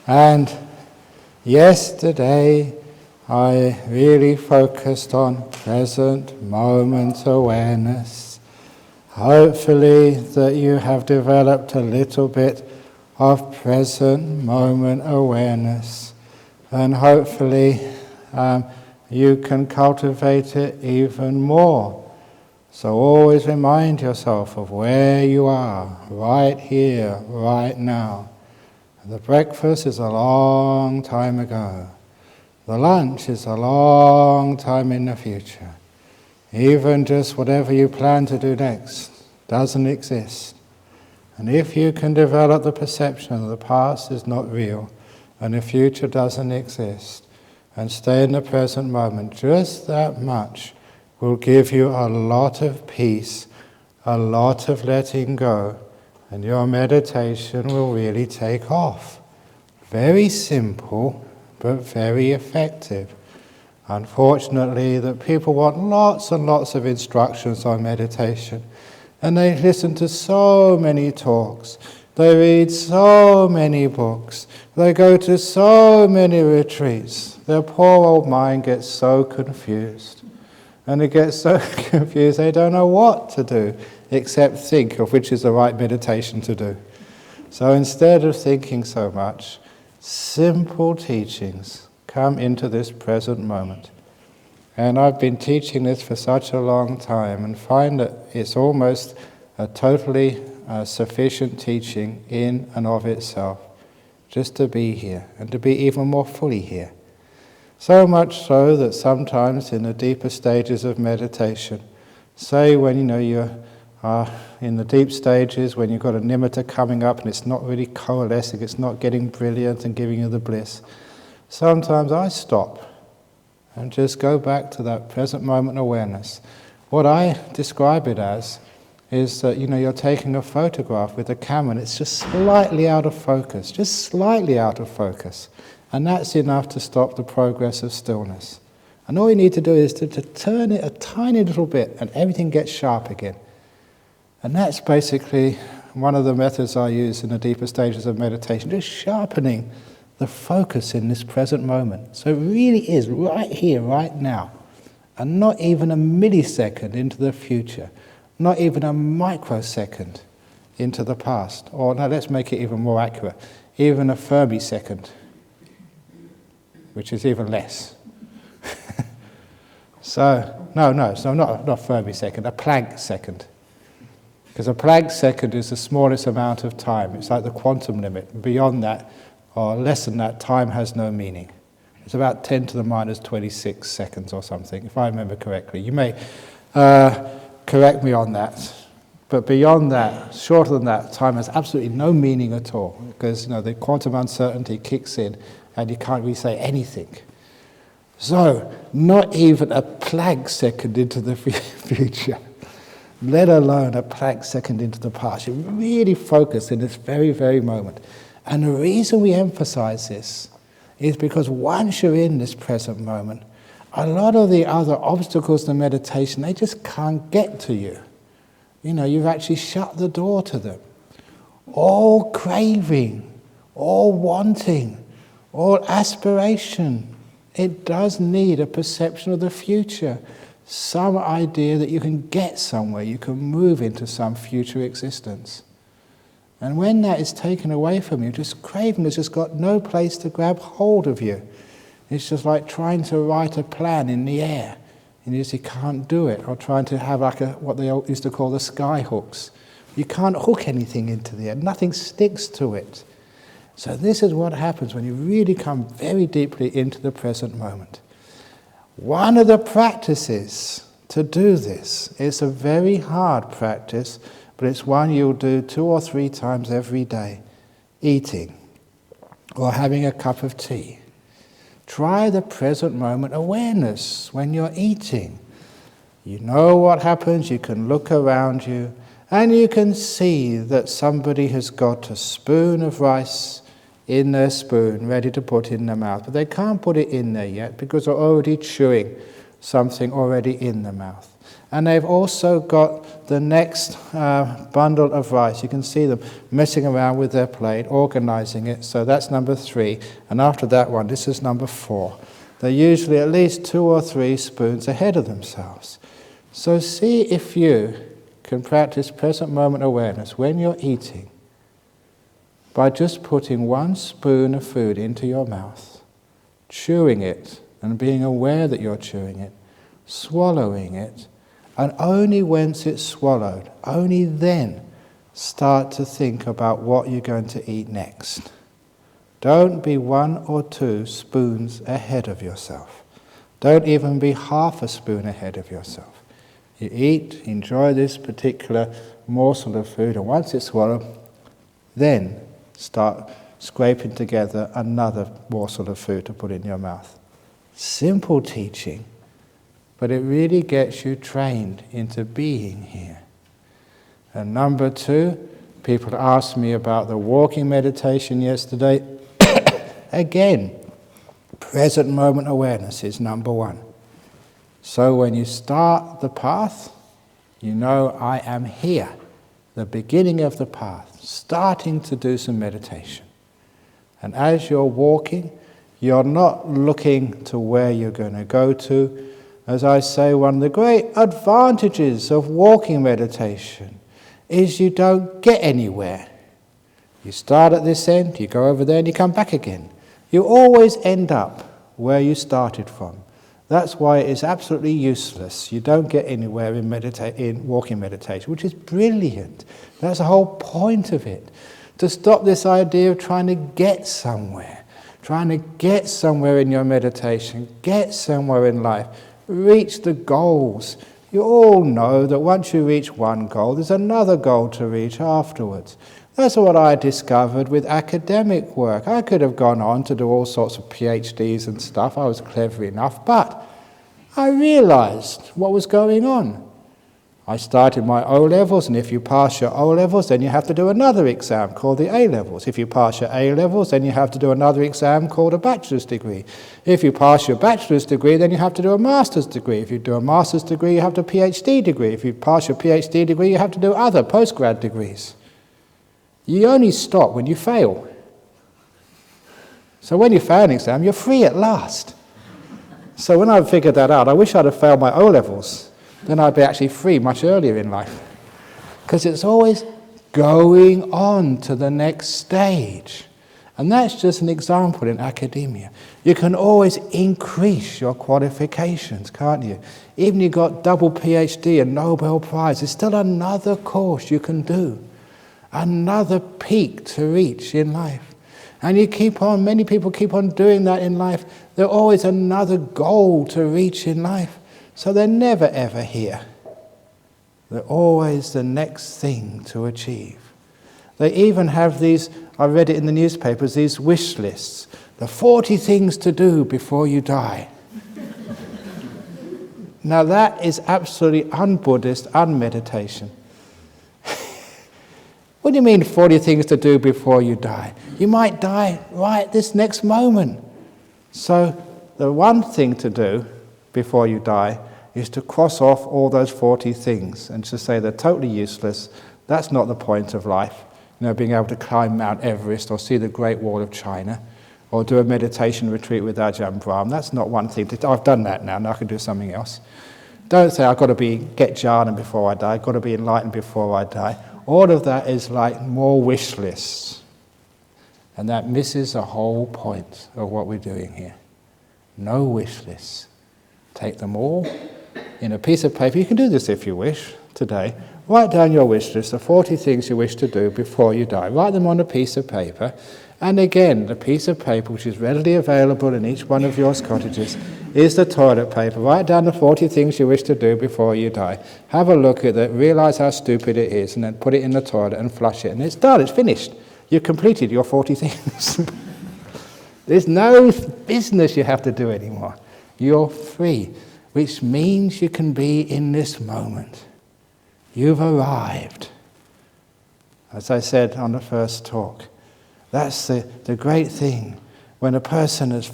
And yesterday I really focused on present moment awareness. Hopefully that you have developed a little bit of present moment awareness, and hopefully you can cultivate it even more. So always remind yourself of where you are, right here, right now. The breakfast is a long time ago. The lunch is a long time in the future. Even just whatever you plan to do next doesn't exist. And if you can develop the perception that the past is not real and the future doesn't exist, and stay in the present moment, just that much will give you a lot of peace, a lot of letting go, and your meditation will really take off. Very simple, but very effective. Unfortunately, that people want lots and lots of instructions on meditation, and they listen to so many talks, they read so many books, they go to so many retreats. Their poor old mind gets so confused. And it gets so confused they don't know what to do except think of which is the right meditation to do. So instead of thinking so much, simple teachings come into this present moment. And I've been teaching this for such a long time and find that it's almost a totally sufficient teaching in and of itself, just to be here and to be even more fully here. So much so that sometimes in the deeper stages of meditation, say when you are in the deep stages, when you've got a nimitta coming up and it's not really coalescing, it's not getting brilliant and giving you the bliss, sometimes I stop and just go back to that present moment awareness. What I describe it as is that you're taking a photograph with a camera and it's just slightly out of focus, just slightly out of focus. And that's enough to stop the progress of stillness. And all you need to do is to turn it a tiny little bit and everything gets sharp again. And that's basically one of the methods I use in the deeper stages of meditation, just sharpening the focus in this present moment. So it really is right here, right now. And not even a millisecond into the future. Not even a microsecond into the past. Or no, let's make it even more accurate. Even a fermisecond, which is even less. So, no, not a fermisecond, a Planck second. Because a Planck second is the smallest amount of time. It's like the quantum limit. Beyond that, or less than that, time has no meaning. It's about 10 to the minus 26 seconds or something, if I remember correctly. You may correct me on that. But beyond that, shorter than that, time has absolutely no meaning at all. Because the quantum uncertainty kicks in and you can't really say anything. So, not even a Planck second into the future, let alone a Planck second into the past. You really focus in this very, very moment. And the reason we emphasize this is because once you're in this present moment, a lot of the other obstacles to meditation, they just can't get to you. You've actually shut the door to them. All craving, all wanting, all aspiration, it does need a perception of the future, some idea that you can get somewhere, you can move into some future existence. And when that is taken away from you, just craving has just got no place to grab hold of you. It's just like trying to write a plan in the air, and you just can't do it, or trying to have what they used to call the sky hooks. You can't hook anything into the air, nothing sticks to it. So this is what happens when you really come very deeply into the present moment. One of the practices to do this is a very hard practice, but it's one you'll do 2 or 3 times every day. Eating or having a cup of tea. Try the present moment awareness when you're eating. You know what happens, you can look around you, and you can see that somebody has got a spoon of rice in their spoon, ready to put in their mouth. But they can't put it in there yet because they're already chewing something already in the mouth. And they've also got the next bundle of rice. You can see them messing around with their plate, organizing it. So that's number 3. And after that one, this is number 4. They're usually at least 2 or 3 spoons ahead of themselves. So see if you can practice present moment awareness when you're eating by just putting 1 spoon of food into your mouth, chewing it and being aware that you're chewing it, swallowing it, and only once it's swallowed, only then start to think about what you're going to eat next. Don't be 1 or 2 spoons ahead of yourself. Don't even be half a spoon ahead of yourself. You eat, enjoy this particular morsel of food, and once it's swallowed, then start scraping together another morsel of food to put in your mouth. Simple teaching, but it really gets you trained into being here. And number 2, people asked me about the walking meditation yesterday. Again, present moment awareness is number 1. So when you start the path, you know I am here, the beginning of the path, starting to do some meditation. And as you're walking, you're not looking to where you're going to go to. As I say, one of the great advantages of walking meditation is you don't get anywhere. You start at this end, you go over there, and you come back again. You always end up where you started from. That's why it's absolutely useless. You don't get anywhere in walking meditation, which is brilliant. That's the whole point of it. To stop this idea of trying to get somewhere. Trying to get somewhere in your meditation. Get somewhere in life. Reach the goals. You all know that once you reach one goal, there's another goal to reach afterwards. That's what I discovered with academic work. I could have gone on to do all sorts of PhDs and stuff. I was clever enough, but I realized what was going on. I started my O-levels, and if you pass your O-levels, then you have to do another exam called the A-levels. If you pass your A-levels, then you have to do another exam called a bachelor's degree. If you pass your bachelor's degree, then you have to do a master's degree. If you do a master's degree, you have to do a PhD degree. If you pass your PhD degree, you have to do other postgrad degrees. You only stop when you fail. So when you fail an exam, you're free at last. So when I figured that out, I wish I'd have failed my O-levels. Then I'd be actually free much earlier in life. Because it's always going on to the next stage. And that's just an example in academia. You can always increase your qualifications, can't you? Even if you've got double PhD and Nobel Prize, there's still another course you can do. Another peak to reach in life. And you keep on, many people keep on doing that in life. There's always another goal to reach in life. So they're never ever here. They're always the next thing to achieve. They even have these, I read it in the newspapers, these wish lists. The 40 things to do before you die. Now that is absolutely un-Buddhist, un-meditation. What do you mean 40 things to do before you die? You might die right this next moment. So the one thing to do before you die is to cross off all those 40 things and to say they're totally useless. That's not the point of life. You know, being able to climb Mount Everest or see the Great Wall of China or do a meditation retreat with Ajahn Brahm. That's not one thing. I've done that now I can do something else. Don't say I've got to get jhana before I die, I've got to be enlightened before I die. All of that is like more wish lists. And that misses the whole point of what we're doing here. No wish lists. Take them all in a piece of paper. You can do this if you wish today. Write down your wish list, the 40 things you wish to do before you die. Write them on a piece of paper. And again, the piece of paper which is readily available in each one of your cottages is the toilet paper. Write down the 40 things you wish to do before you die. Have a look at it, realise how stupid it is, and then put it in the toilet and flush it. And it's done, it's finished. You've completed your 40 things. There's no business you have to do anymore. You're free, which means you can be in this moment. You've arrived. As I said on the first talk, that's the great thing. When a person has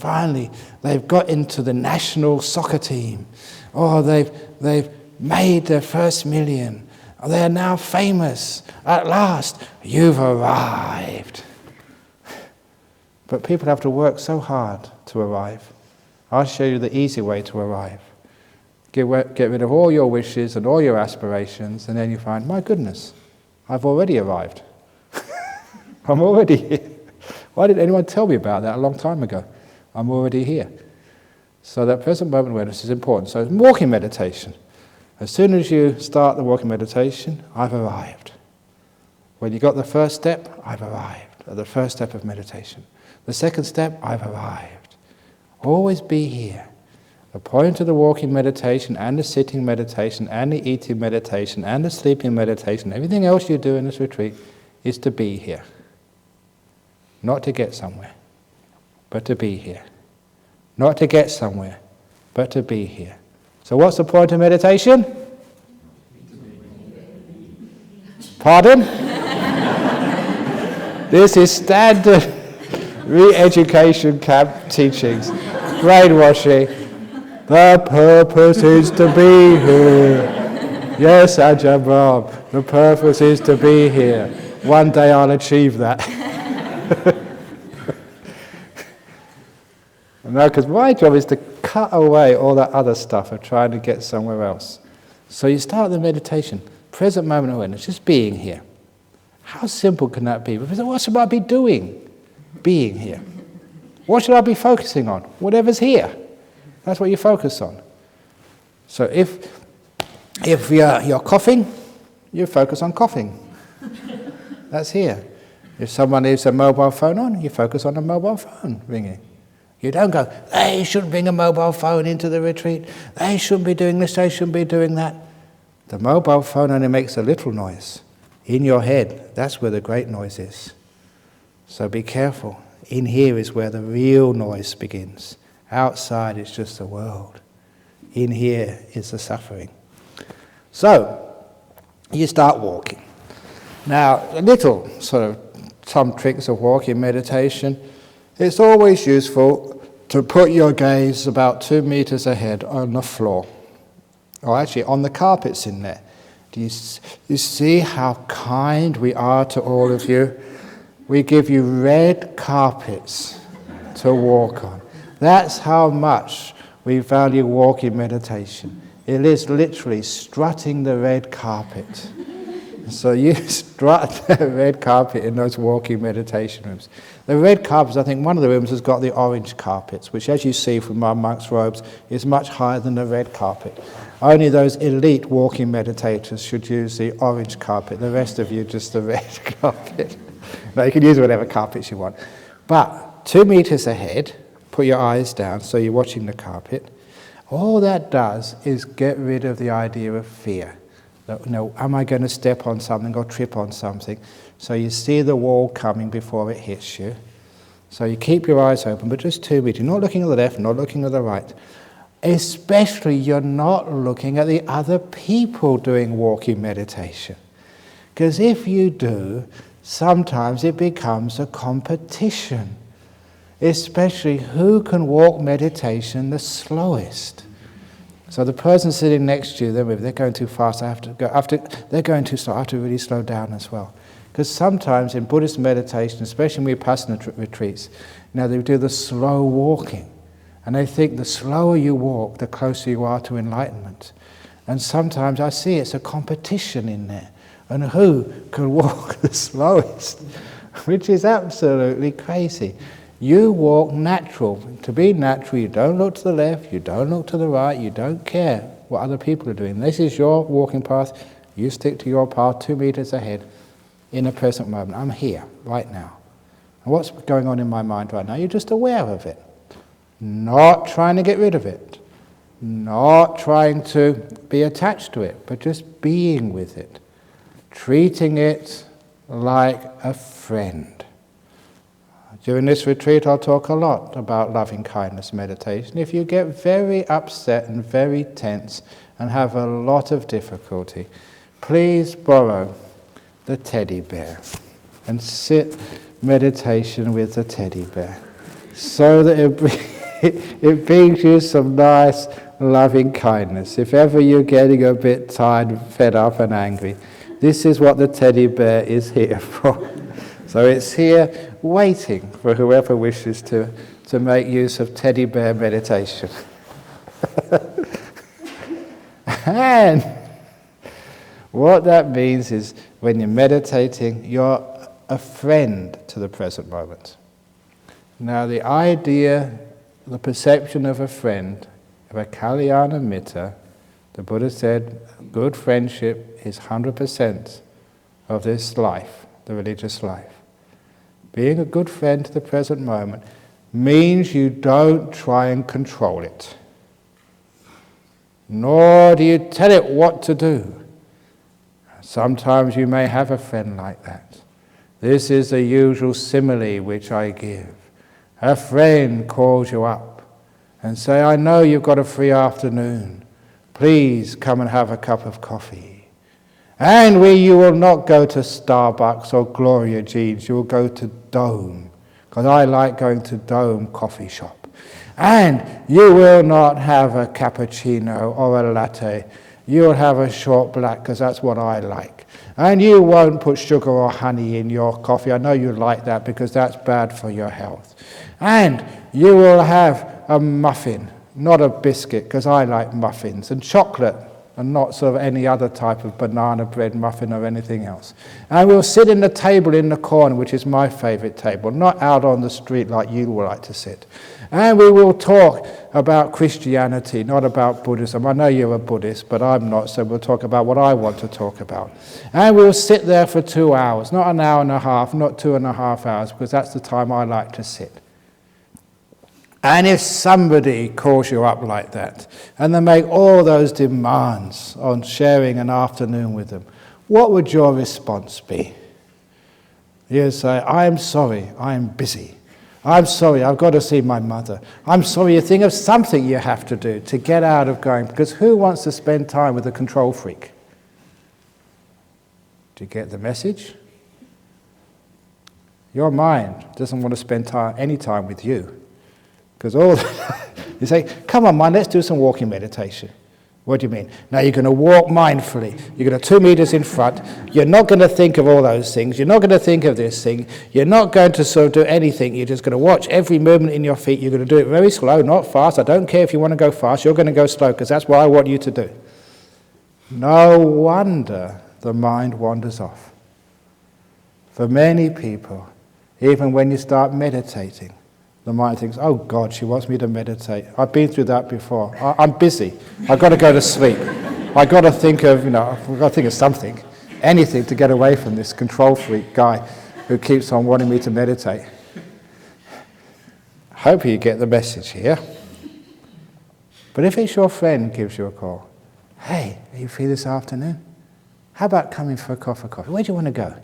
they've got into the national soccer team, or they've made their first million. They are now famous. At last, you've arrived. But people have to work so hard to arrive. I'll show you the easy way to arrive. Get rid of all your wishes and all your aspirations, and then you find, my goodness, I've already arrived. I'm already here. Why didn't anyone tell me about that a long time ago? I'm already here. So that present moment awareness is important. So walking meditation. As soon as you start the walking meditation, I've arrived. When you got the first step, I've arrived. At the first step of meditation. The second step, I've arrived. Always be here. The point of the walking meditation and the sitting meditation and the eating meditation and the sleeping meditation, everything else you do in this retreat is to be here. Not to get somewhere, but to be here. Not to get somewhere, but to be here. So what's the point of meditation? Pardon? This is standard re-education camp teachings. Brainwashing. The purpose is to be here. Yes, Ajahn Brahm, the purpose is to be here. One day I'll achieve that. No, because my job is to cut away all that other stuff of trying to get somewhere else. So you start the meditation, present moment awareness, just being here. How simple can that be? Because what should I be doing? Being here. What should I be focusing on? Whatever's here. That's what you focus on. So if you're coughing, you focus on coughing. That's here. If someone leaves a mobile phone on, you focus on a mobile phone ringing. You don't go, they shouldn't bring a mobile phone into the retreat. They shouldn't be doing this, they shouldn't be doing that. The mobile phone only makes a little noise. In your head, that's where the great noise is. So be careful. In here is where the real noise begins. Outside it's just the world. In here is the suffering. So, you start walking. Now, a little sort of some tricks of walking meditation. It's always useful to put your gaze about 2 meters ahead on the floor. Or actually on the carpets in there. Do you see how kind we are to all of you? We give you red carpets to walk on. That's how much we value walking meditation. It is literally strutting the red carpet. So you strut the red carpet in those walking meditation rooms. The red carpets, I think one of the rooms has got the orange carpets, which as you see from my monk's robes, is much higher than the red carpet. Only those elite walking meditators should use the orange carpet. The rest of you, just the red carpet. Now you can use whatever carpets you want. But 2 meters ahead, put your eyes down so you're watching the carpet. All that does is get rid of the idea of fear. Am I going to step on something or trip on something? So you see the wall coming before it hits you. So you keep your eyes open, but just 2 meters. You're not looking at the left, not looking at the right. Especially you're not looking at the other people doing walking meditation. Because if you do, sometimes it becomes a competition. Especially who can walk meditation the slowest. So the person sitting next to you, they're going too fast, they're going too slow, I have to really slow down as well. Because sometimes in Buddhist meditation, especially in Vipassana retreats, they do the slow walking. And they think the slower you walk, the closer you are to enlightenment. And sometimes I see it's a competition in there. And who can walk the slowest? Which is absolutely crazy. You walk natural. To be natural, you don't look to the left, you don't look to the right, you don't care what other people are doing. This is your walking path. You stick to your path 2 meters ahead in the present moment. I'm here, right now. And what's going on in my mind right now? You're just aware of it. Not trying to get rid of it. Not trying to be attached to it, but just being with it. Treating it like a friend. During this retreat, I'll talk a lot about loving kindness meditation. If you get very upset and very tense and have a lot of difficulty, please borrow the teddy bear and sit meditation with the teddy bear so that it brings you some nice, loving kindness. If ever you're getting a bit tired, fed up and angry, this is what the teddy bear is here for. So it's here waiting for whoever wishes to make use of teddy bear meditation. And what that means is when you're meditating, you're a friend to the present moment. Now the idea, the perception of a friend, of a Kalyana Mitta, the Buddha said good friendship is 100% of this life, the religious life. Being a good friend to the present moment means you don't try and control it, nor do you tell it what to do. Sometimes you may have a friend like that. This is the usual simile which I give. A friend calls you up and say, I know you've got a free afternoon. Please come and have a cup of coffee. And you will not go to Starbucks or Gloria Jean's, you will go to Dome, because I like going to Dome coffee shop. And you will not have a cappuccino or a latte. You'll have a short black, because that's what I like. And you won't put sugar or honey in your coffee. I know you like that, because that's bad for your health. And you will have a muffin, not a biscuit, because I like muffins, and chocolate, and not sort of any other type of banana bread muffin or anything else. And we'll sit in the table in the corner, which is my favourite table, not out on the street like you would like to sit. And we will talk about Christianity, not about Buddhism. I know you're a Buddhist, but I'm not, so we'll talk about what I want to talk about. And we'll sit there for 2 hours, not an hour and a half, not 2.5 hours, because that's the time I like to sit. And if somebody calls you up like that, and they make all those demands on sharing an afternoon with them, what would your response be? You'd say, I'm sorry, I'm busy. I'm sorry, I've got to see my mother. I'm sorry, you think of something you have to do to get out of going, because who wants to spend time with a control freak? Do you get the message? Your mind doesn't want to spend any time with you. Because you say, come on, mind, let's do some walking meditation. What do you mean? Now you're going to walk mindfully. You're going to 2 meters in front. You're not going to think of all those things. You're not going to think of this thing. You're not going to sort of do anything. You're just going to watch every movement in your feet. You're going to do it very slow, not fast. I don't care if you want to go fast. You're going to go slow, because that's what I want you to do. No wonder the mind wanders off. For many people, even when you start meditating, the mind thinks, oh God, she wants me to meditate. I've been through that before. I'm busy. I've got to go to sleep. I've got to think of, I've got to think of something, anything to get away from this control freak guy who keeps on wanting me to meditate. Hope you get the message here. But if it's your friend gives you a call, hey, are you free this afternoon? How about coming for a cup of coffee? Where do you want to go?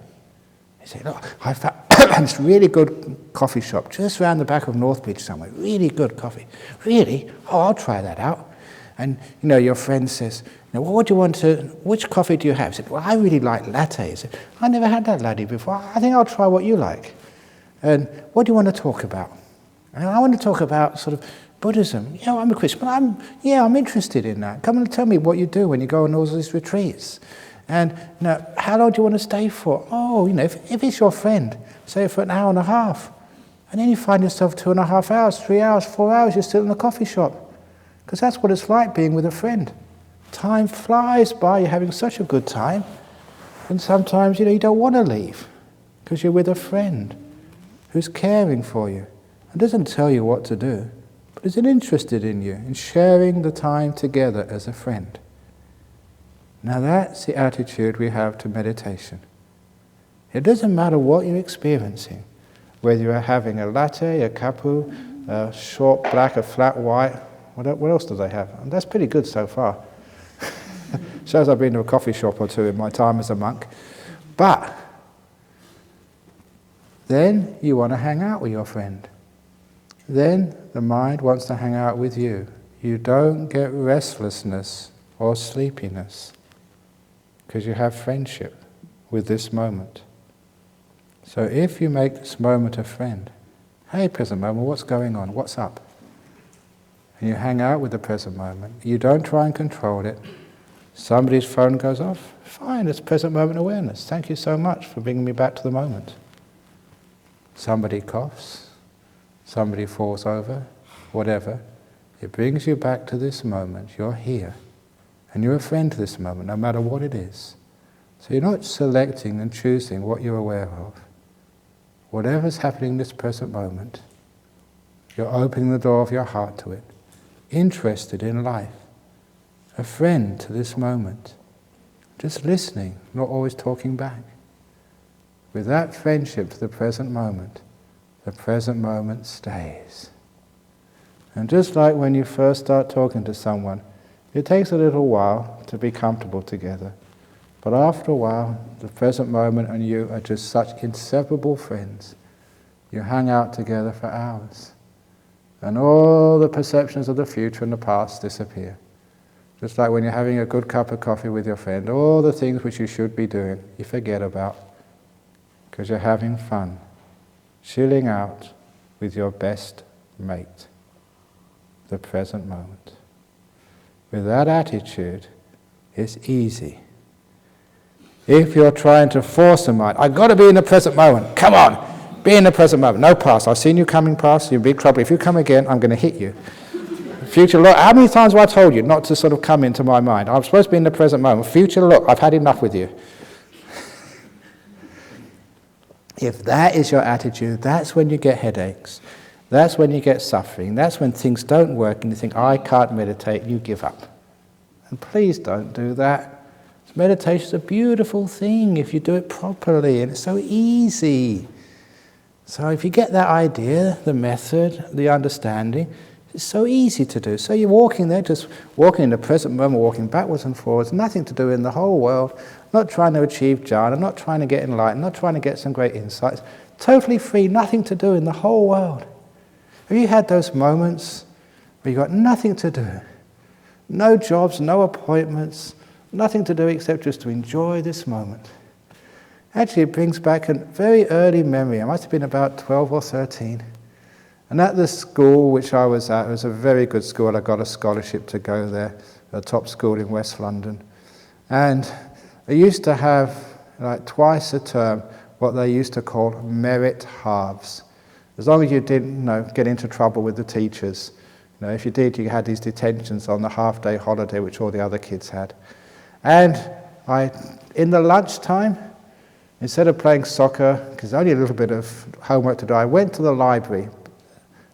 You say, look, I found this really good coffee shop just around the back of North Beach somewhere. Really good coffee. Really? Oh, I'll try that out. And, your friend says, well, what do you want to, which coffee do you have? He said, well, I really like latte. He said, I never had that latte before. I think I'll try what you like. And what do you want to talk about? And I want to talk about sort of Buddhism. I'm a Christian, but I'm interested in that. Come and tell me what you do when you go on all these retreats. And how long do you want to stay for? Oh, if it's your friend, stay for an hour and a half. And then you find yourself 2.5 hours, 3 hours, 4 hours, you're still in a coffee shop. Because that's what it's like being with a friend. Time flies by, you're having such a good time. And sometimes, you don't want to leave because you're with a friend who's caring for you and doesn't tell you what to do, but is interested in you, in sharing the time together as a friend. Now that's the attitude we have to meditation. It doesn't matter what you're experiencing, whether you're having a latte, a kapu, a short black, a flat white. What else do they have? And that's pretty good so far. Shows I've been to a coffee shop or two in my time as a monk. But then you want to hang out with your friend. Then the mind wants to hang out with you. You don't get restlessness or sleepiness because you have friendship with this moment. So if you make this moment a friend, hey, present moment, what's going on? What's up? and you hang out with the present moment. You don't try and control it. Somebody's phone goes off. Fine, it's present moment awareness. Thank you so much for bringing me back to the moment. Somebody coughs, somebody falls over, whatever. It brings you back to this moment. You're here. And you're a friend to this moment, no matter what it is. So you're not selecting and choosing what you're aware of. Whatever's happening in this present moment, you're opening the door of your heart to it. Interested in life. A friend to this moment. Just listening, not always talking back. With that friendship to the present moment stays. And just like when you first start talking to someone, it takes a little while to be comfortable together. But after a while, the present moment and you are just such inseparable friends. You hang out together for hours. And all the perceptions of the future and the past disappear. Just like when you're having a good cup of coffee with your friend, all the things which you should be doing, you forget about. Because you're having fun, chilling out with your best mate, the present moment. With that attitude, it's easy. If you're trying to force the mind, I've got to be in the present moment, come on, be in the present moment, no past, I've seen you coming past, you're in big trouble, if you come again, I'm going to hit you. Future, look, how many times have I told you not to sort of come into my mind? I'm supposed to be in the present moment. Future, look, I've had enough with you. If that is your attitude, that's when you get headaches. That's when you get suffering. That's when things don't work and you think, I can't meditate, you give up. And please don't do that. Meditation is a beautiful thing if you do it properly, and it's so easy. So if you get that idea, the method, the understanding, it's so easy to do. So you're walking there, just walking in the present moment, walking backwards and forwards, nothing to do in the whole world, not trying to achieve jhana, not trying to get enlightened, not trying to get some great insights, totally free, nothing to do in the whole world. Have you had those moments where you've got nothing to do? No jobs, no appointments, nothing to do except just to enjoy this moment. Actually, it brings back a very early memory. I must have been about 12 or 13. And at the school which I was at, it was a very good school. I got a scholarship to go there, a top school in West London. And I used to have, like twice a term, what they used to call merit halves. As long as you didn't get into trouble with the teachers. If you did, you had these detentions on the half-day holiday, which all the other kids had. And in the lunchtime, instead of playing soccer, because only a little bit of homework to do, I went to the library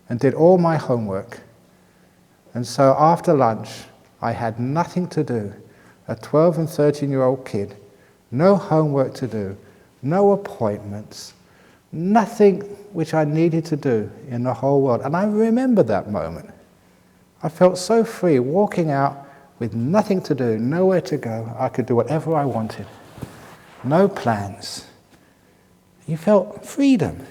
and did all my homework. And so after lunch, I had nothing to do. A 12 and 13-year-old kid, no homework to do, no appointments, nothing which I needed to do in the whole world. And I remember that moment. I felt so free, walking out with nothing to do, nowhere to go. I could do whatever I wanted. No plans. You felt freedom.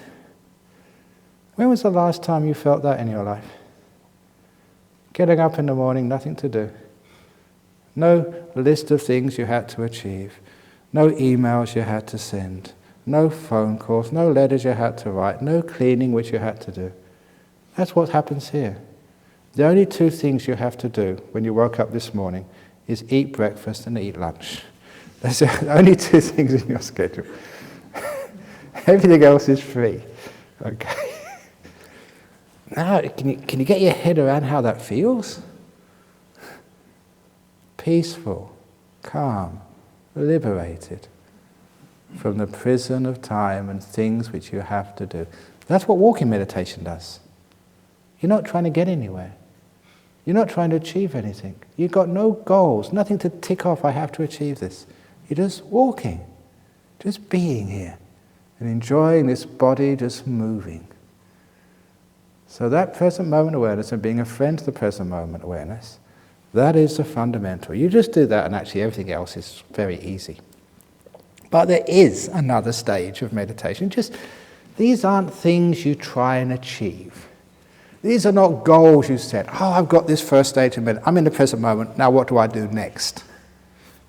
When was the last time you felt that in your life? Getting up in the morning, nothing to do. No list of things you had to achieve. No emails you had to send. No phone calls, no letters you had to write. No cleaning which you had to do. That's what happens here. The only two things you have to do when you woke up this morning is eat breakfast and eat lunch. That's the only two things in your schedule. Everything else is free. Okay. Now, can you get your head around how that feels? Peaceful, calm, liberated from the prison of time and things which you have to do. That's what walking meditation does. You're not trying to get anywhere. You're not trying to achieve anything. You've got no goals, nothing to tick off, I have to achieve this. You're just walking, just being here, and enjoying this body just moving. So that present moment awareness and being a friend to the present moment awareness, that is the fundamental. You just do that and actually everything else is very easy. But there is another stage of meditation. These aren't things you try and achieve. These are not goals you set. Oh, I've got this first stage of meditation. I'm in the present moment. Now what do I do next?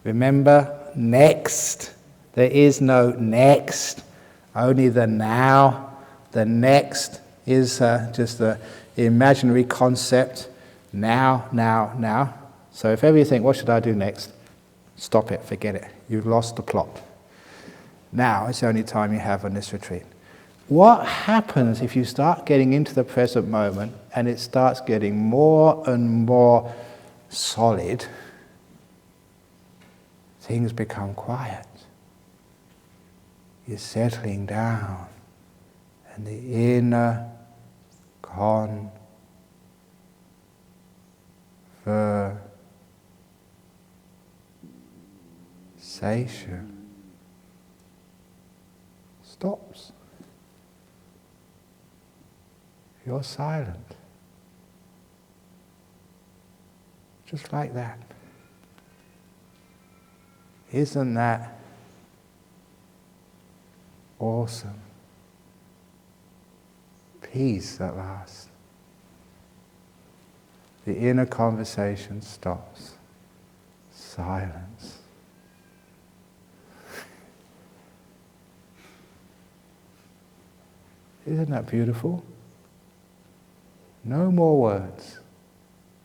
Remember, next. There is no next. Only the now. The next is just the imaginary concept now, now, now. So if ever you think, what should I do next? Stop it, forget it. You've lost the plot. Now is the only time you have on this retreat. What happens if you start getting into the present moment and it starts getting more and more solid? Things become quiet. You're settling down, and the inner conversation stops. You're silent. Just like that. Isn't that awesome? Peace at last. The inner conversation stops. Silence. Isn't that beautiful? No more words.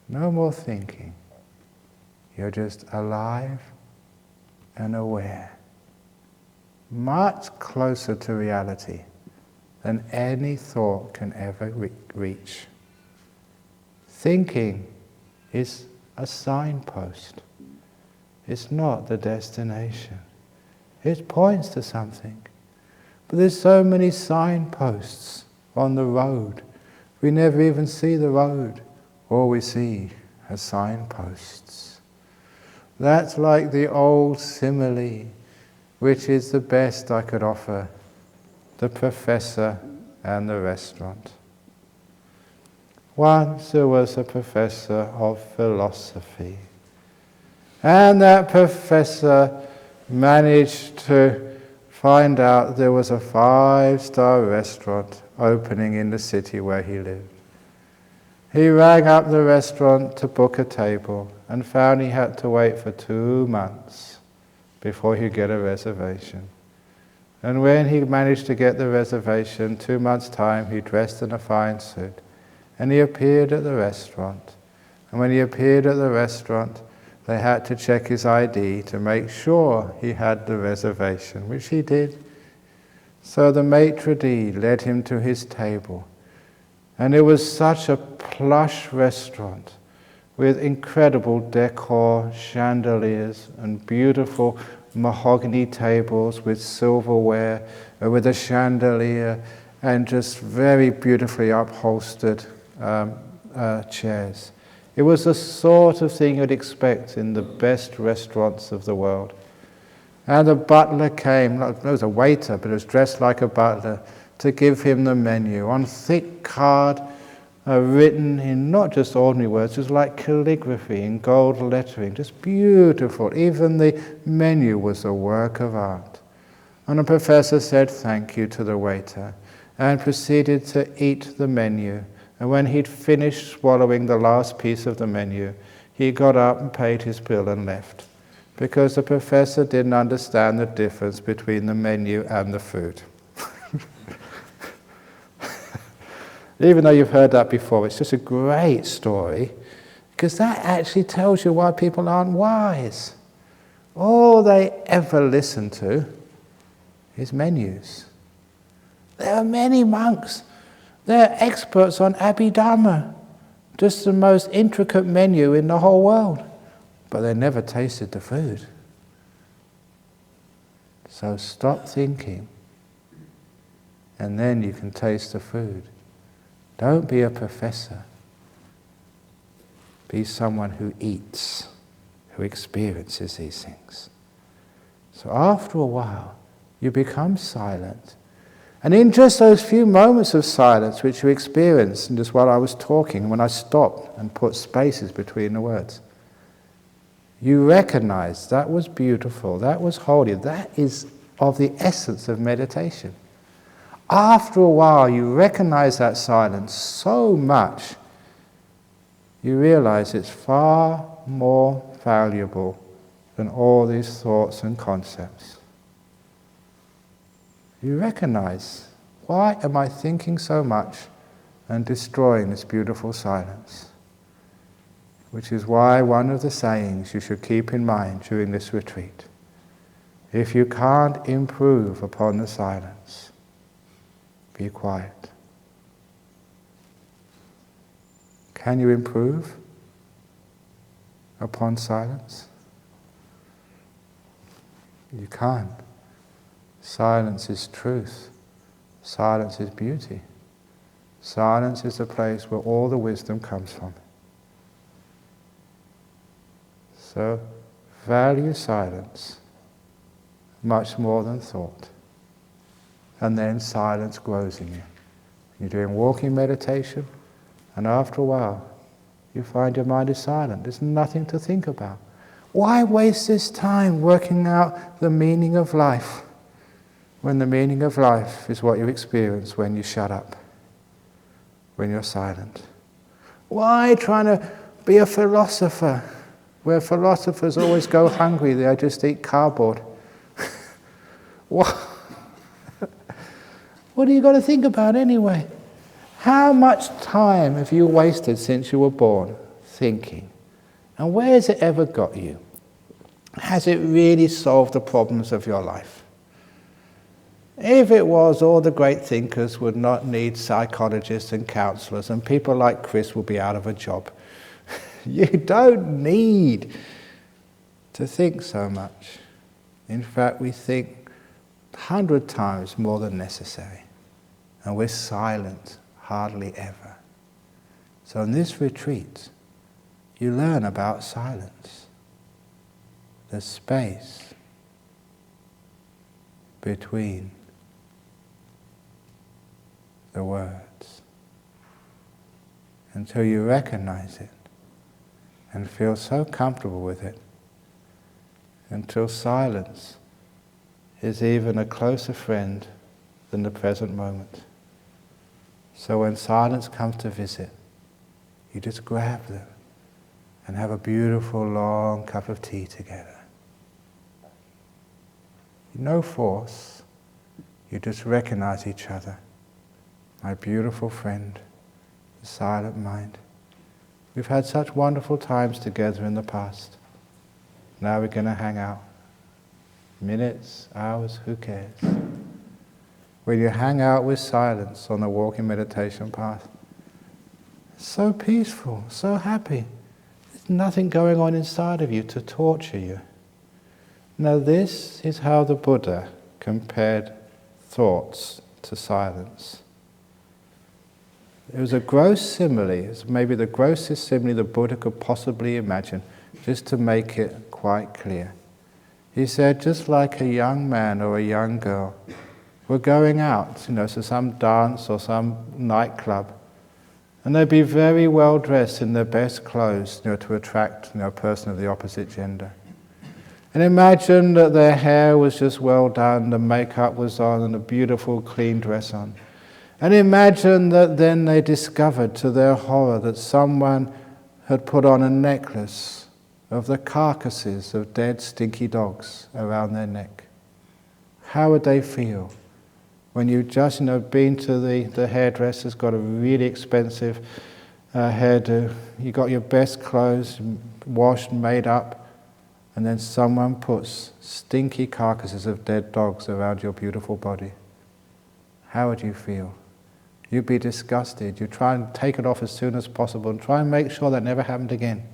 No more thinking. You're just alive and aware. Much closer to reality than any thought can ever reach. Thinking is a signpost. It's not the destination. It points to something. But there's so many signposts on the road. We never even see the road. All we see are signposts. That's like the old simile, which is the best I could offer, the professor and the restaurant. Once there was a professor of philosophy, and that professor managed to find out there was a 5-star restaurant opening in the city where he lived. He rang up the restaurant to book a table and found he had to wait for 2 months before he'd get a reservation. And when he managed to get the reservation, 2 months' time, he dressed in a fine suit. And he appeared at the restaurant. And when he appeared at the restaurant, they had to check his ID to make sure he had the reservation, which he did. So the maitre d' led him to his table. And it was such a plush restaurant with incredible decor, chandeliers, and beautiful mahogany tables with silverware, with a chandelier, and just very beautifully upholstered chairs. It was the sort of thing you'd expect in the best restaurants of the world. And the butler came, it was a waiter, but it was dressed like a butler, to give him the menu on thick card, written in not just ordinary words, it was like calligraphy in gold lettering, just beautiful. Even the menu was a work of art. And the professor said thank you to the waiter and proceeded to eat the menu. And when he'd finished swallowing the last piece of the menu, he got up and paid his bill and left, because the professor didn't understand the difference between the menu and the food. Even though you've heard that before, it's just a great story, because that actually tells you why people aren't wise. All they ever listen to is menus. There are many monks. They're experts on Abhidhamma, just the most intricate menu in the whole world, but they never tasted the food. So stop thinking, and then you can taste the food. Don't be a professor. Be someone who eats, who experiences these things. So after a while, you become silent. And in just those few moments of silence which you experience, and just while I was talking, when I stopped and put spaces between the words, you recognize that was beautiful, that was holy, that is of the essence of meditation. After a while, you recognize that silence so much, you realize it's far more valuable than all these thoughts and concepts. You recognize, why am I thinking so much and destroying this beautiful silence? which is why one of the sayings you should keep in mind during this retreat: if you can't improve upon the silence, be quiet. Can you improve upon silence? You can't. Silence is truth. Silence is beauty. Silence is the place where all the wisdom comes from. So, value silence much more than thought. And then silence grows in you. You're doing walking meditation, and after a while, you find your mind is silent. There's nothing to think about. Why waste this time working out the meaning of life, when the meaning of life is what you experience when you shut up, when you're silent? Why trying to be a philosopher, where philosophers always go hungry, they just eat cardboard? What are you going to think about anyway? How much time have you wasted since you were born thinking? And where has it ever got you? Has it really solved the problems of your life? If it was, all the great thinkers would not need psychologists and counselors, and people like Chris will be out of a job. You don't need to think so much. In fact, we think 100 times more than necessary. And we're silent hardly ever. So in this retreat, you learn about silence. The space between the words, until you recognize it and feel so comfortable with it, until silence is even a closer friend than the present moment. So when silence comes to visit, you just grab them and have a beautiful long cup of tea together. No force, you just recognize each other. My beautiful friend, the silent mind. We've had such wonderful times together in the past. Now we're going to hang out. Minutes, hours, who cares? When you hang out with silence on the walking meditation path, so peaceful, so happy. There's nothing going on inside of you to torture you. Now this is how the Buddha compared thoughts to silence. It was a gross simile, it's maybe the grossest simile the Buddha could possibly imagine, just to make it quite clear. He said, just like a young man or a young girl were going out, to some dance or some nightclub, and they'd be very well dressed in their best clothes, to attract, a person of the opposite gender. And imagine that their hair was just well done, the makeup was on, and a beautiful clean dress on. And imagine that then they discovered to their horror that someone had put on a necklace of the carcasses of dead stinky dogs around their neck. How would they feel when you just been to the hairdresser's, got a really expensive hairdo, you got your best clothes washed, made up, and then someone puts stinky carcasses of dead dogs around your beautiful body? How would you feel? You'd be disgusted. You'd try and take it off as soon as possible and try and make sure that never happened again.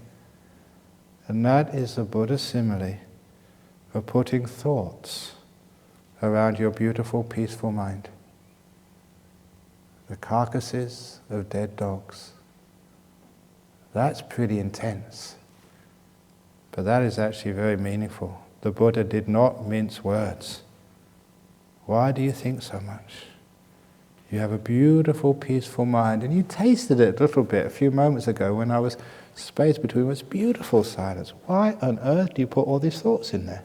And that is the Buddha's simile of putting thoughts around your beautiful, peaceful mind. The carcasses of dead dogs. That's pretty intense. But that is actually very meaningful. The Buddha did not mince words. Why do you think so much? You have a beautiful, peaceful mind, and you tasted it a little bit a few moments ago when I was spaced between this beautiful silence. Why on earth do you put all these thoughts in there?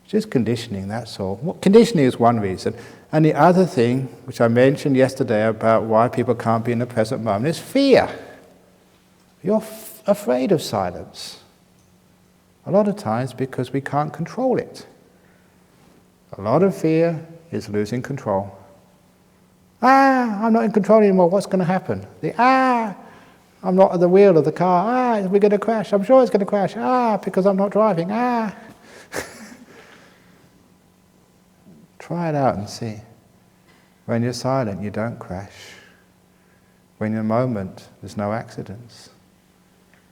Just conditioning, that's all. Well, conditioning is one reason. And the other thing, which I mentioned yesterday about why people can't be in the present moment, is fear. You're afraid of silence. A lot of times because we can't control it. A lot of fear is losing control. I'm not in control anymore, what's going to happen? I'm not at the wheel of the car. We're going to crash. I'm sure it's going to crash. Because I'm not driving. Try it out and see. When you're silent, you don't crash. When you're in the moment, there's no accidents.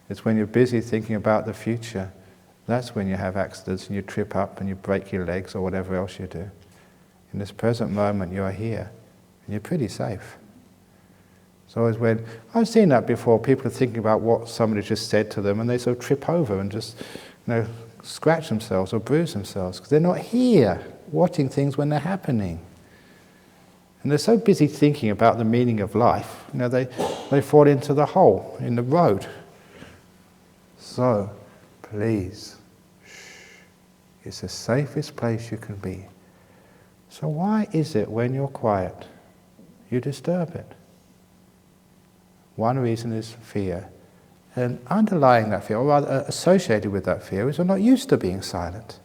It's when you're busy thinking about the future, that's when you have accidents and you trip up and you break your legs or whatever else you do. In this present moment, you're here and you're pretty safe. It's always when, I've seen that before, people are thinking about what somebody just said to them and they sort of trip over and just, scratch themselves or bruise themselves because they're not here watching things when they're happening. And they're so busy thinking about the meaning of life, they fall into the hole in the road. So, please, it's the safest place you can be. So why is it when you're quiet, you disturb it? One reason is fear. And underlying that fear, or rather associated with that fear, is we're not used to being silent.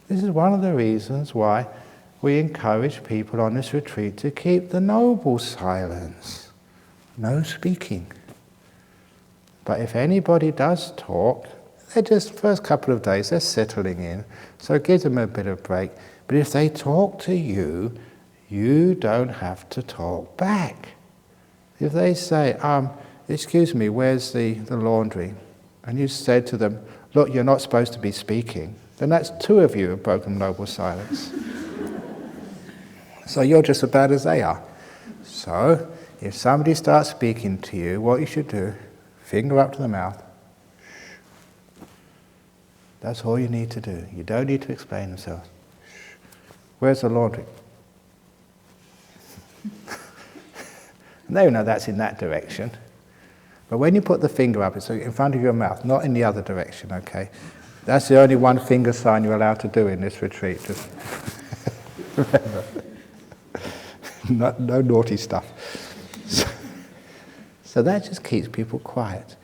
This is one of the reasons why we encourage people on this retreat to keep the noble silence. No speaking. But if anybody does talk, they're just, first couple of days, they're settling in, so it gives them a bit of break. But if they talk to you, you don't have to talk back. If they say, excuse me, where's the laundry? And you said to them, look, you're not supposed to be speaking, then that's two of you have broken noble silence. So you're just as bad as they are. So, if somebody starts speaking to you, what you should do, finger up to the mouth. That's all you need to do. You don't need to explain yourself. Where's the laundry? They know that's in that direction. But when you put the finger up, it's in front of your mouth, not in the other direction, okay? That's the only one finger sign you're allowed to do in this retreat. Just remember. No naughty stuff. So that just keeps people quiet.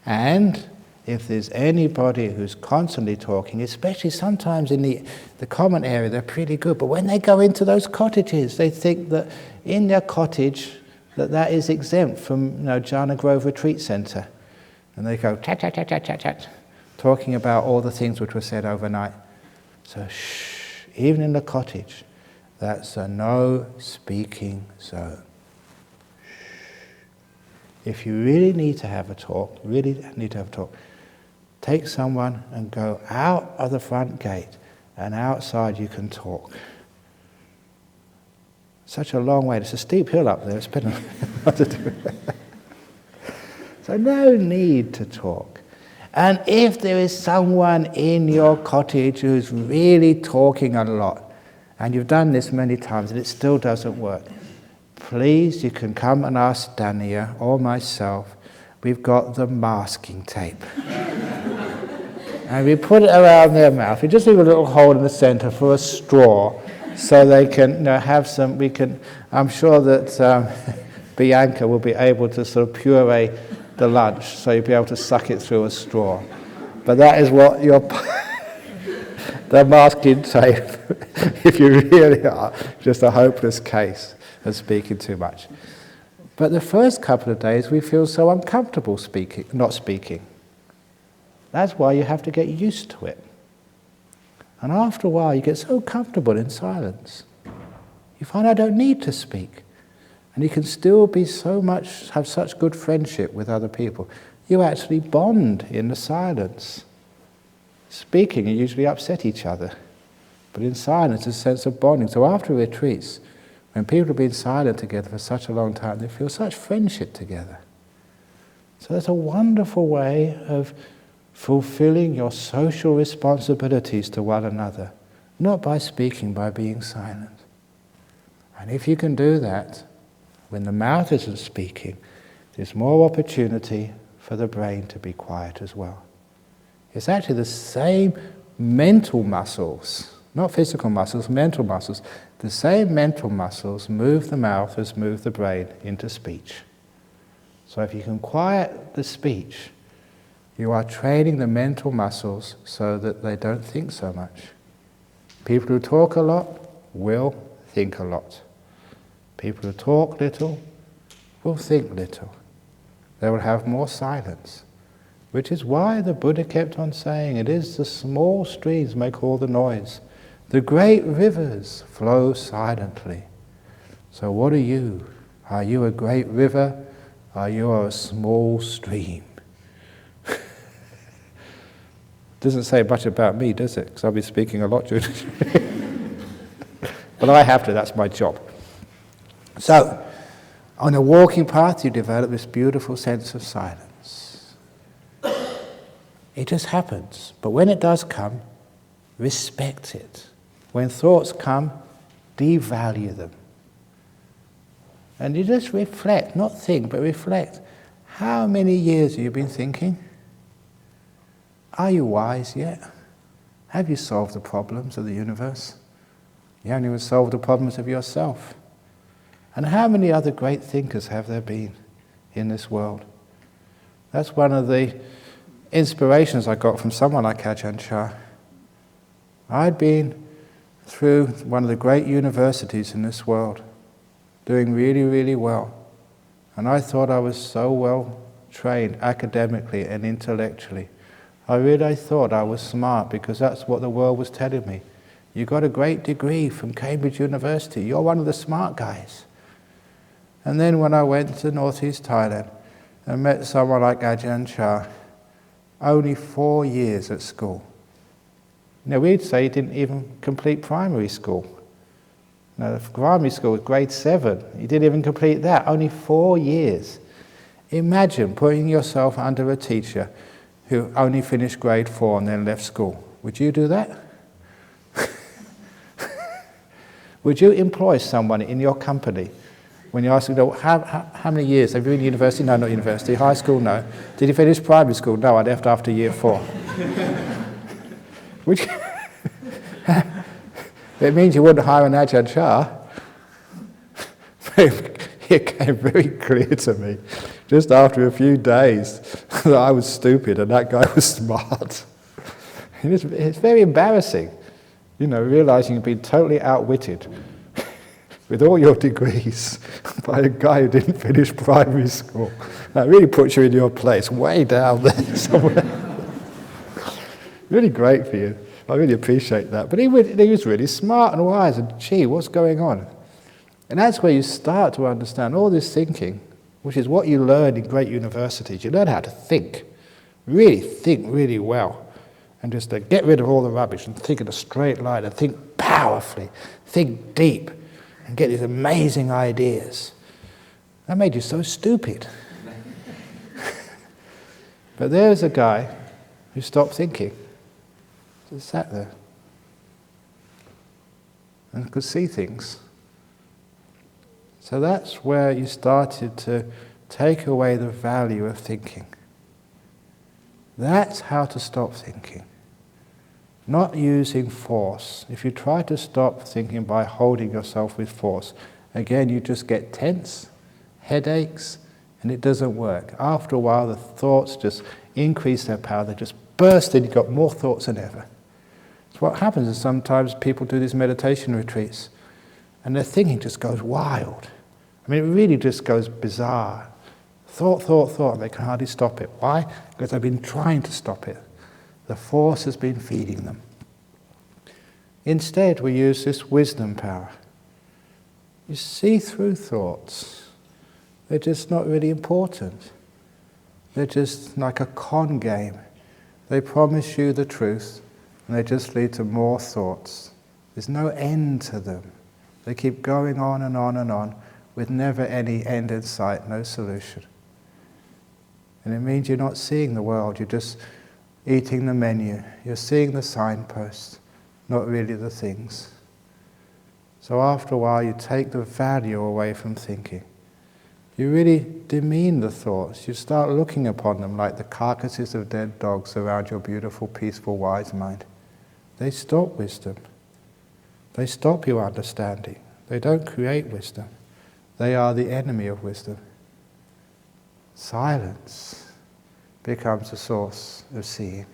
And if there's anybody who's constantly talking, especially sometimes in the common area, they're pretty good. But when they go into those cottages, they think that in their cottage, that is exempt from Jhana Grove Retreat Centre. And they go chat, chat, chat, chat, chat, chat, talking about all the things which were said overnight. So even in the cottage, that's a no speaking zone. If you really need to have a talk, take someone and go out of the front gate, and outside you can talk. Such a long way. It's a steep hill up there. It's been a lot to do. So no need to talk. And if there is someone in your cottage who's really talking a lot, and you've done this many times and it still doesn't work, please, you can come and ask Dania or myself. We've got the masking tape. And we put it around their mouth. We just leave a little hole in the center for a straw so they can have some, I'm sure that Bianca will be able to sort of puree the lunch, so you'll be able to suck it through a straw. But that is what the masking tape, if you really are just a hopeless case of speaking too much. But the first couple of days we feel so uncomfortable not speaking. That's why you have to get used to it. And after a while you get so comfortable in silence. You find I don't need to speak. And you can still have such good friendship with other people. You actually bond in the silence. Speaking, you usually upset each other. But in silence, there's a sense of bonding. So after retreats, when people have been silent together for such a long time, they feel such friendship together. So that's a wonderful way of fulfilling your social responsibilities to one another. Not by speaking, by being silent. And if you can do that, when the mouth isn't speaking, there's more opportunity for the brain to be quiet as well. It's actually the same mental muscles, not physical muscles, mental muscles. The same mental muscles move the mouth as move the brain into speech. So if you can quiet the speech, you are training the mental muscles so that they don't think so much. People who talk a lot will think a lot. People who talk little will think little. they will have more silence. Which is why the Buddha kept on saying, it is the small streams make all the noise. The great rivers flow silently. So what are you? Are you a great river? Are you a small stream? Doesn't say much about me, does it? Because I'll be speaking a lot during but I have to, that's my job. So, on a walking path you develop this beautiful sense of silence. It just happens. But when it does come, respect it. When thoughts come, devalue them. And you just reflect, not think, but reflect. How many years have you been thinking? Are you wise yet? Have you solved the problems of the universe? You haven't even solved the problems of yourself. And how many other great thinkers have there been in this world? That's one of the inspirations I got from someone like Ajahn. I'd been through one of the great universities in this world, doing really, really well. And I thought I was so well trained academically and intellectually. I really thought I was smart because that's what the world was telling me. You got a great degree from Cambridge University, you're one of the smart guys. And then when I went to northeast Thailand and met someone like Ajahn, only 4 years at school. Now we'd say he didn't even complete primary school. Now the primary school was grade 7, he didn't even complete that, only 4 years. Imagine putting yourself under a teacher who only finished grade 4 and then left school. Would you do that? Would you employ someone in your company when you ask them, how many years? Have you been in university? No, not university. High school? No. Did you finish primary school? No, I left after year 4. Would you? It means you wouldn't hire an Ajahn Chah. It came very clear to me, just after a few days, that I was stupid and that guy was smart. It's very embarrassing, realizing you've been totally outwitted with all your degrees by a guy who didn't finish primary school. That really puts you in your place, way down there somewhere. Really great for you. I really appreciate that. But he was really smart and wise, and gee, what's going on? And that's where you start to understand all this thinking, which is what you learn in great universities. You learn how to think really well, and just to get rid of all the rubbish and think in a straight line and think powerfully, think deep, and get these amazing ideas. That made you so stupid. But there's a guy who stopped thinking. Just sat there and could see things. So that's where you started to take away the value of thinking. That's how to stop thinking. Not using force. If you try to stop thinking by holding yourself with force, again you just get tense, headaches, and it doesn't work. After a while the thoughts just increase their power, they just burst and you've got more thoughts than ever. So what happens is sometimes people do these meditation retreats and their thinking just goes wild. I mean, it really just goes bizarre. Thought, and they can hardly stop it. Why? Because they've been trying to stop it. The force has been feeding them. Instead, we use this wisdom power. You see through thoughts. They're just not really important. They're just like a con game. They promise you the truth, and they just lead to more thoughts. There's no end to them. They keep going on and on and on, with never any end in sight, no solution. And it means you're not seeing the world, you're just eating the menu. You're seeing the signposts, not really the things. So after a while you take the value away from thinking. You really demean the thoughts. You start looking upon them like the carcasses of dead dogs around your beautiful, peaceful, wise mind. They stop wisdom. They stop your understanding. They don't create wisdom. They are the enemy of wisdom. Silence becomes a source of seeing.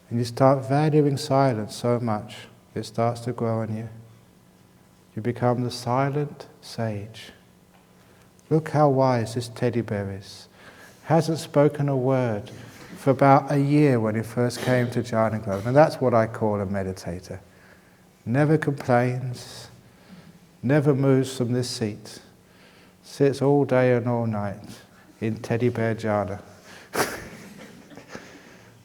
And you start valuing silence so much, it starts to grow on you. You become the silent sage. Look how wise this teddy bear is. hasn't spoken a word for about a year when he first came to Jhana Club. And that's what I call a meditator. Never complains, never moves from this seat, sits all day and all night in teddy bear jhana.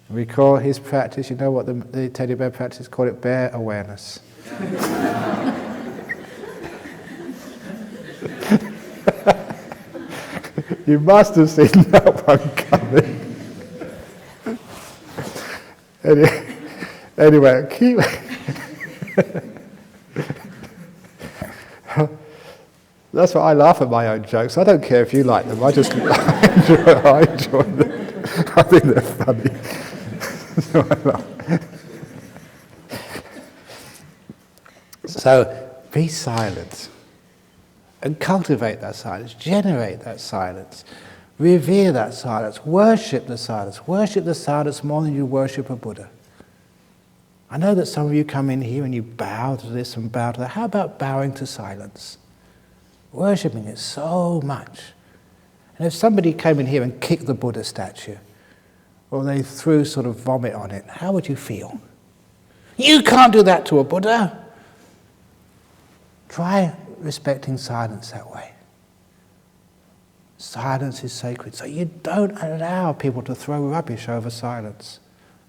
We call his practice, you know what the teddy bear practice is? Call it bear awareness. You must have seen that one coming. Anyway, keep. That's why I laugh at my own jokes. I don't care if you like them. I just I enjoy them. I think they're funny. So I laugh. So be silent and cultivate that silence, generate that silence, revere that silence, worship the silence more than you worship a Buddha. I know that some of you come in here and you bow to this and bow to that. How about bowing to silence? Worshipping it so much. And if somebody came in here and kicked the Buddha statue, or they threw sort of vomit on it, how would you feel? You can't do that to a Buddha. Try respecting silence that way. Silence is sacred. So you don't allow people to throw rubbish over silence.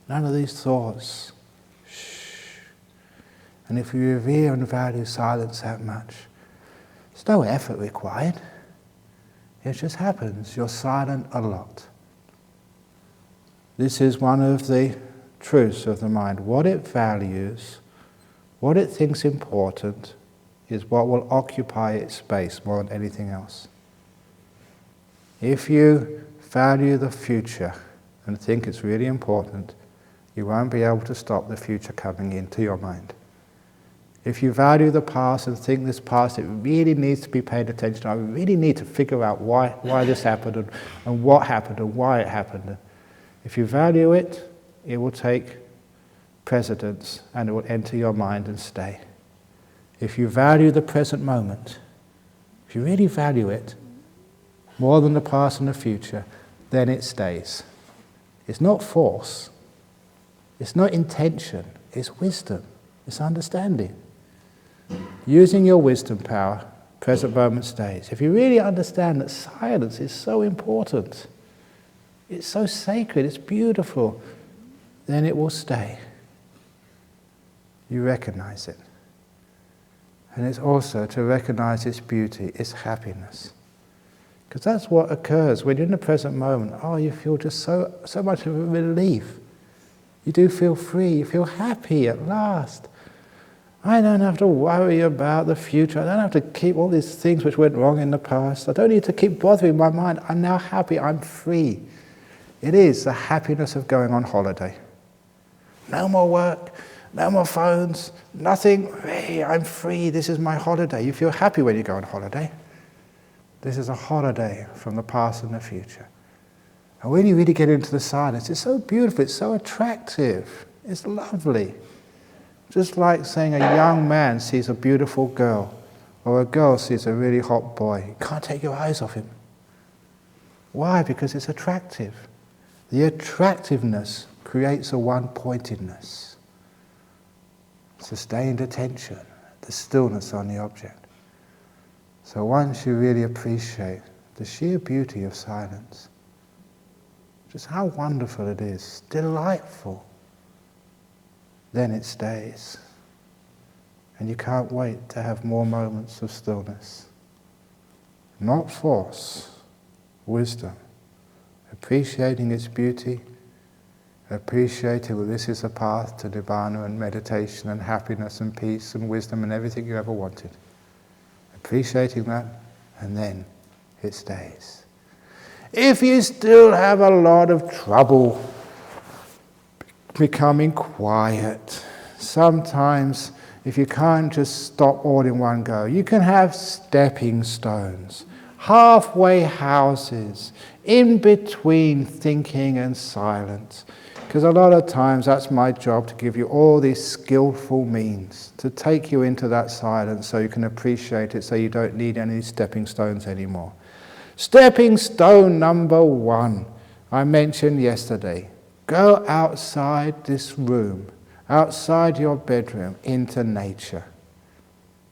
None of these thoughts. Shh. And if you revere and value silence that much, there's no effort required. It just happens. You're silent a lot. This is one of the truths of the mind. What it values, what it thinks important, is what will occupy its space more than anything else. If you value the future and think it's really important, you won't be able to stop the future coming into your mind. If you value the past and think this past, it really needs to be paid attention to, I really need to figure out why this happened and what happened and why it happened. If you value it, it will take precedence and it will enter your mind and stay. If you value the present moment, if you really value it more than the past and the future, then it stays. It's not force. It's not intention. It's wisdom. It's understanding. Using your wisdom power, present moment stays. If you really understand that silence is so important, it's so sacred, it's beautiful, then it will stay. You recognize it. And it's also to recognize its beauty, its happiness. Because that's what occurs when you're in the present moment. Oh, you feel just so much of a relief. You do feel free, you feel happy at last. I don't have to worry about the future. I don't have to keep all these things which went wrong in the past. I don't need to keep bothering my mind. I'm now happy, I'm free. It is the happiness of going on holiday. No more work, no more phones, nothing. Hey, I'm free, this is my holiday. You feel happy when you go on holiday. This is a holiday from the past and the future. And when you really get into the silence, it's so beautiful, it's so attractive, it's lovely. Just like saying a young man sees a beautiful girl, or a girl sees a really hot boy. You can't take your eyes off him. Why? Because it's attractive. The attractiveness creates a one-pointedness. Sustained attention, the stillness on the object. So once you really appreciate the sheer beauty of silence, just how wonderful it is, delightful, then it stays. And you can't wait to have more moments of stillness. Not force, wisdom. Appreciating its beauty, appreciating that this is a path to nibbana and meditation and happiness and peace and wisdom and everything you ever wanted. Appreciating that, and then it stays. If you still have a lot of trouble becoming quiet, sometimes if you can't just stop all in one go, you can have stepping stones, halfway houses, in between thinking and silence. Because a lot of times that's my job, to give you all these skillful means to take you into that silence so you can appreciate it, so you don't need any stepping stones anymore. Stepping stone number 1, I mentioned yesterday. Go outside this room, outside your bedroom, into nature.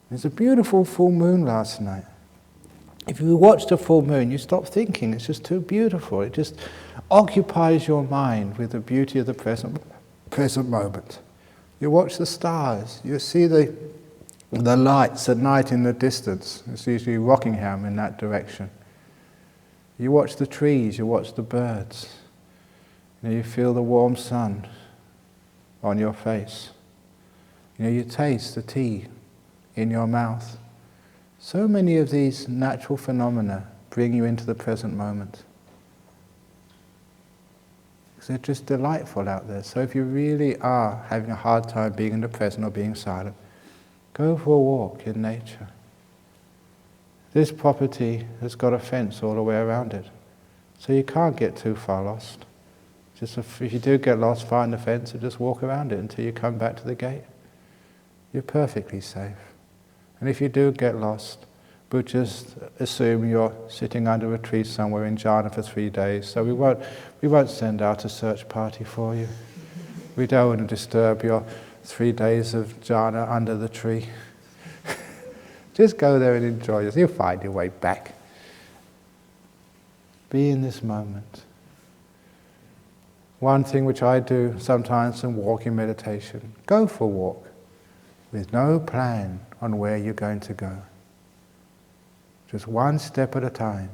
There's a beautiful full moon last night. If you watch the full moon, you stop thinking, it's just too beautiful. It just occupies your mind with the beauty of the present moment. You watch the stars, you see the lights at night in the distance. It's usually Rockingham in that direction. You watch the trees, you watch the birds. You feel the warm sun on your face. You taste the tea in your mouth. So many of these natural phenomena bring you into the present moment. Because they're just delightful out there. So if you really are having a hard time being in the present or being silent, go for a walk in nature. This property has got a fence all the way around it, so you can't get too far lost. Just if you do get lost, find the fence and just walk around it until you come back to the gate. You're perfectly safe. And if you do get lost, but just assume you're sitting under a tree somewhere in jhana for 3 days, so we won't send out a search party for you. We don't want to disturb your 3 days of jhana under the tree. Just go there and enjoy this. You'll find your way back. Be in this moment. One thing which I do sometimes in walking meditation, go for a walk with no plan on where you're going to go. Just one step at a time.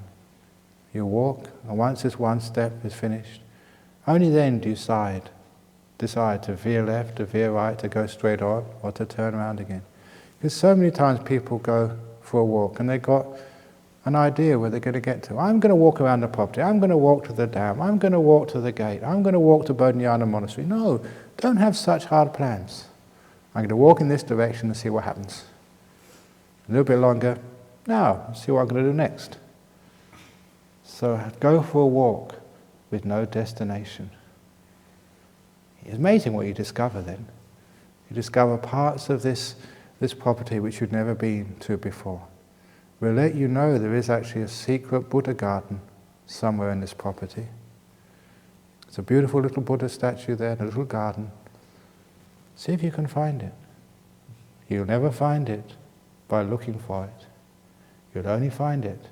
You walk, and once this one step is finished, only then do you decide to veer left, to veer right, to go straight on, or to turn around again. Because so many times people go for a walk and they've got an idea where they're going to get to. I'm going to walk around the property, I'm going to walk to the dam, I'm going to walk to the gate, I'm going to walk to Bodhinyana Monastery. No, don't have such hard plans. I'm going to walk in this direction and see what happens. A little bit longer, now, see what I'm going to do next. So go for a walk with no destination. It's amazing what you discover then. You discover parts of this property which you've never been to before. We'll let you know there is actually a secret Buddha garden somewhere in this property. It's a beautiful little Buddha statue there in a little garden. See if you can find it. You'll never find it by looking for it. You'll only find it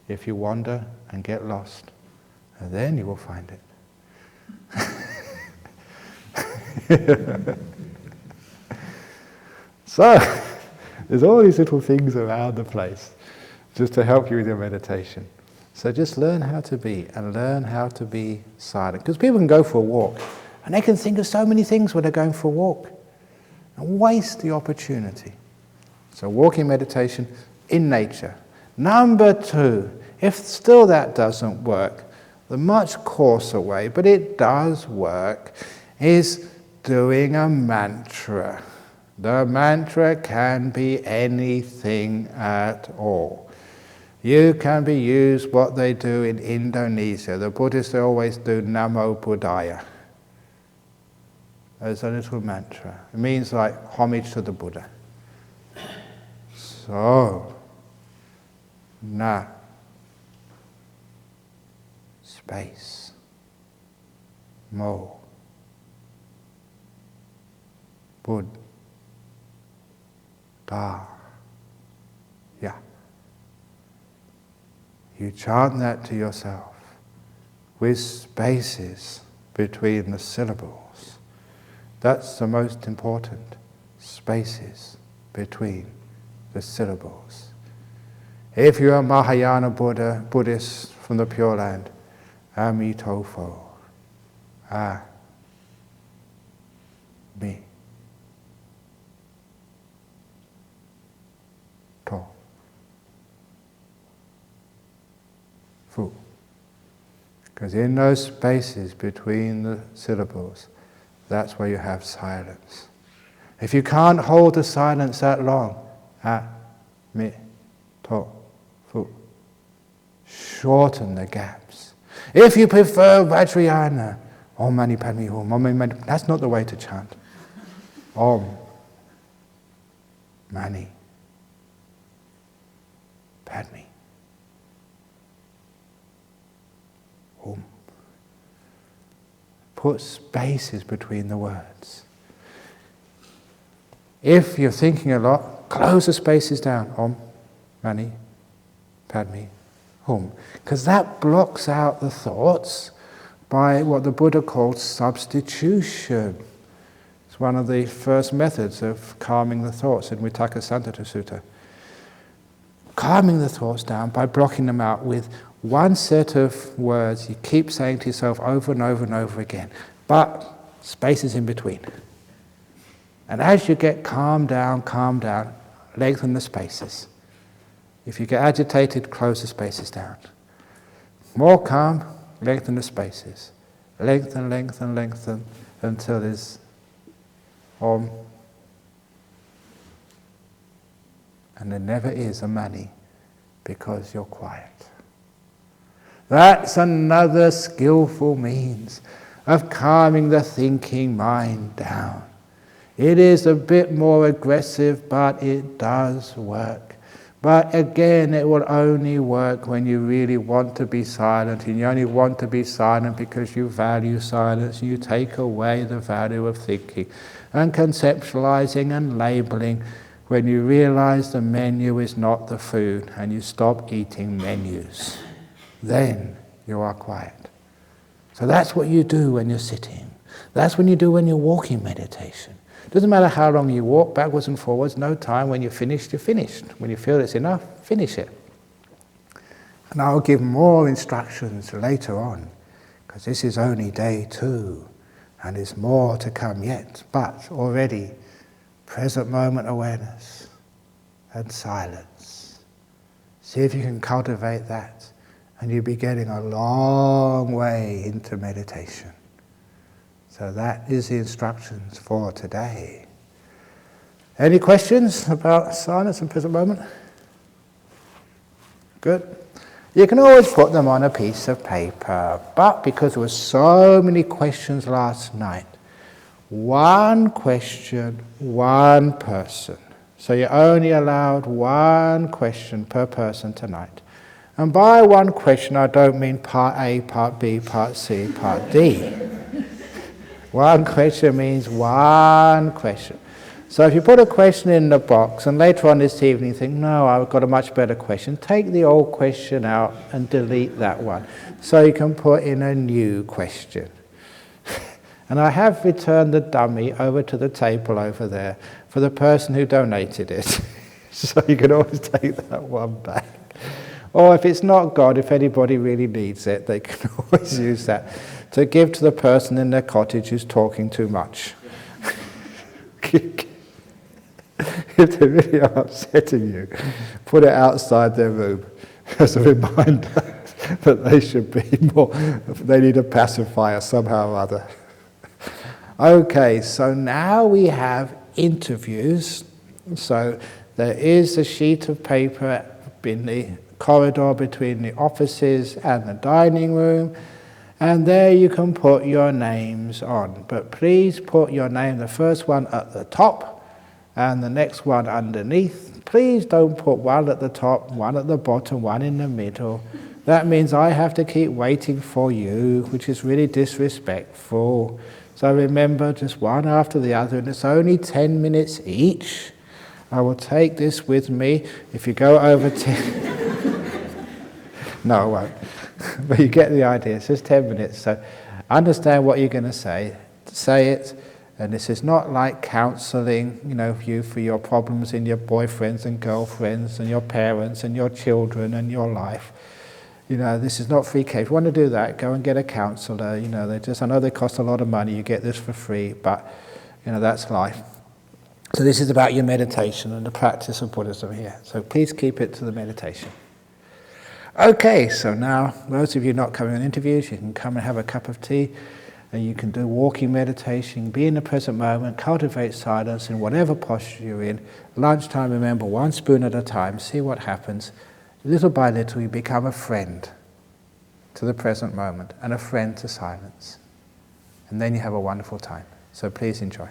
if you wander and get lost. And then you will find it. So, there's all these little things around the place just to help you with your meditation. So just learn how to be, and learn how to be silent. Because people can go for a walk, and they can think of so many things when they're going for a walk, and waste the opportunity. So walking meditation in nature. Number 2, if still that doesn't work, the much coarser way, but it does work, is doing a mantra. The mantra can be anything at all. You can be used what they do in Indonesia. The Buddhists always do Namo Buddhaya as a little mantra. It means like homage to the Buddha. So, na, space, mo, Bud, da, ya. You chant that to yourself with spaces between the syllables. That's the most important, spaces between the syllables. If you're a Mahayana Buddhist from the Pure Land, Amitofo, mi, to, fu. Because in those spaces between the syllables, that's where you have silence. If you can't hold the silence that long, mi, to, fu. Shorten the gaps. If you prefer Vajrayana, Om Mani Padme Hum, Om Mani, that's not the way to chant. Om Mani Padme put spaces between the words. If you're thinking a lot, close the spaces down. Om, Mani, Padme, Hum. Because that blocks out the thoughts by what the Buddha called substitution. It's one of the first methods of calming the thoughts in Vitakka Santata Sutta. Calming the thoughts down by blocking them out with one set of words you keep saying to yourself over and over and over again, but spaces in between. And as you get calmed down, lengthen the spaces. If you get agitated, close the spaces down. More calm, lengthen the spaces. Lengthen, until there's Om. And there never is a Mani, because you're quiet. That's another skillful means of calming the thinking mind down. It is a bit more aggressive, but it does work. But again, it will only work when you really want to be silent, and you only want to be silent because you value silence, and you take away the value of thinking and conceptualizing and labeling. When you realize the menu is not the food and you stop eating menus, then you are quiet. So that's what you do when you're sitting. That's when you do when you're walking meditation. Doesn't matter how long you walk, backwards and forwards, no time. When you're finished, you're finished. When you feel it's enough, finish it. And I'll give more instructions later on, because this is only day 2, and there's more to come yet. But already, present moment awareness and silence. See if you can cultivate that, and you'll be getting a long way into meditation. So that is the instructions for today. Any questions about silence and present moment? Good. You can always put them on a piece of paper, but because there were so many questions last night, one question, one person. So you're only allowed one question per person tonight. And by one question, I don't mean part A, part B, part C, part D. One question means one question. So if you put a question in the box and later on this evening you think, no, I've got a much better question, take the old question out and delete that one. So you can put in a new question. And I have returned the dummy over to the table over there for the person who donated it. So you can always take that one back. Or if it's not God, if anybody really needs it, they can always use that to give to the person in their cottage who's talking too much. If they really are upsetting you, put it outside their room as a reminder that they should be more, they need a pacifier somehow or other. Okay, so now we have interviews. So there is a sheet of paper in the corridor between the offices and the dining room, and there you can put your names on. But please put your name, the first one at the top and the next one underneath. Please don't put one at the top, one at the bottom, one in the middle. That means I have to keep waiting for you, which is really disrespectful. So remember, just one after the other, and it's only 10 minutes each. I will take this with me. If you go over 10... No, I won't. But you get the idea. It's just 10 minutes. So understand what you're going to say. Say it. And this is not like counselling, you for your problems in your boyfriends and girlfriends and your parents and your children and your life. This is not free care. If you want to do that, go and get a counsellor. I know they cost a lot of money. You get this for free, but that's life. So this is about your meditation and the practice of Buddhism here. So please keep it to the meditation. Okay, so now those of you not coming on interviews, you can come and have a cup of tea, and you can do walking meditation, be in the present moment, cultivate silence in whatever posture you're in. Lunchtime, remember, one spoon at a time, see what happens. Little by little, you become a friend to the present moment and a friend to silence. And then you have a wonderful time. So please enjoy.